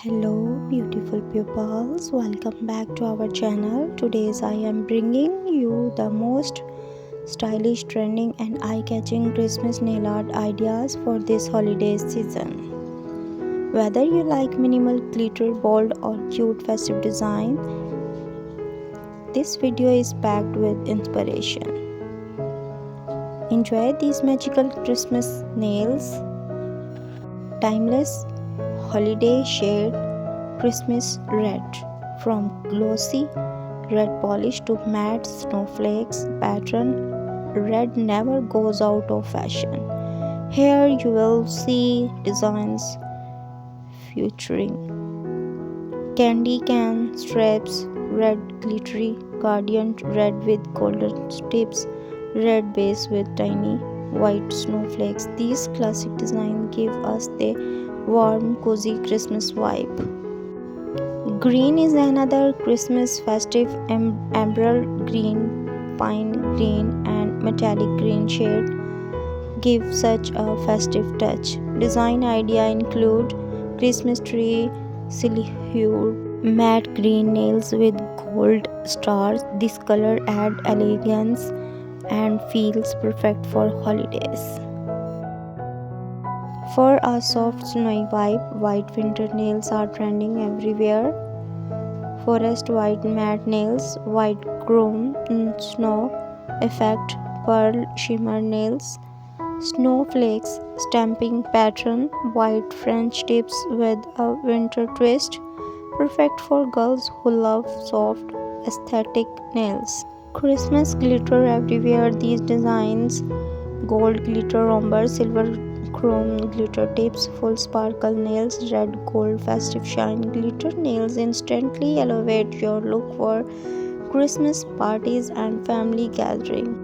Hello beautiful pupils, welcome back to our channel. Today I am bringing you the most stylish, trending and eye-catching Christmas nail art ideas for this holiday season. Whether you like minimal glitter, bold or cute festive design, this video is packed with inspiration. Enjoy these magical Christmas nails. Timeless holiday shade Christmas red, from glossy red polish to matte snowflakes pattern. Red never goes out of fashion. Here you will see designs featuring candy can straps, red glittery guardian, red with golden tips, red base with tiny white snowflakes. These classic designs give us the warm, cozy Christmas vibe. Green is another Christmas festive. Emerald green, pine green and metallic green shade give such a festive touch. Design idea include Christmas tree silhouette, matte green nails with gold stars. This color add elegance and feels perfect for holidays. For a soft snowy vibe, white winter nails are trending everywhere. Forest white matte nails, white chrome snow effect, pearl shimmer nails, snowflakes stamping pattern, white French tips with a winter twist, perfect for girls who love soft aesthetic nails. Christmas glitter everywhere. These designs gold glitter ombre, silver chrome glitter tips, full sparkle nails, red gold festive shine glitter nails instantly elevate your look for Christmas parties and family gathering.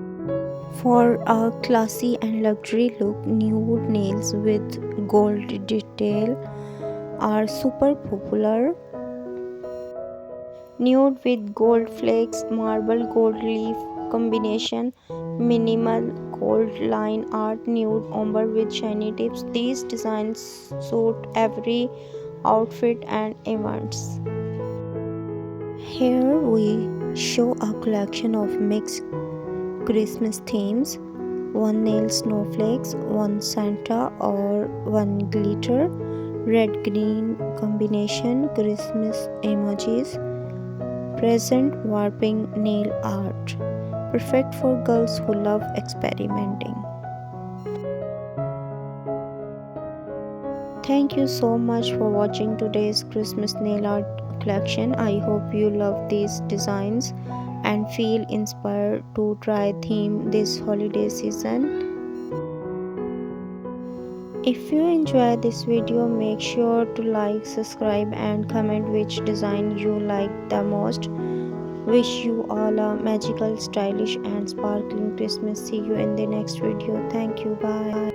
For a classy and luxury look, nude nails with gold detail are super popular. Nude with gold flakes, marble gold leaf combination, minimal gold line art, nude ombre with shiny tips. These designs suit every outfit and events. Here we show a collection of mixed Christmas themes: one nail snowflakes, one Santa or one glitter, red green combination, Christmas emojis, present warping nail art, perfect for girls who love experimenting. Thank you so much for watching today's Christmas nail art collection. I hope you love these designs and feel inspired to try theme this holiday season. If you enjoy this video, make sure to like, subscribe and comment which design you like the most. Wish you all a magical, stylish and sparkling Christmas. See you in the next video. Thank you. Bye.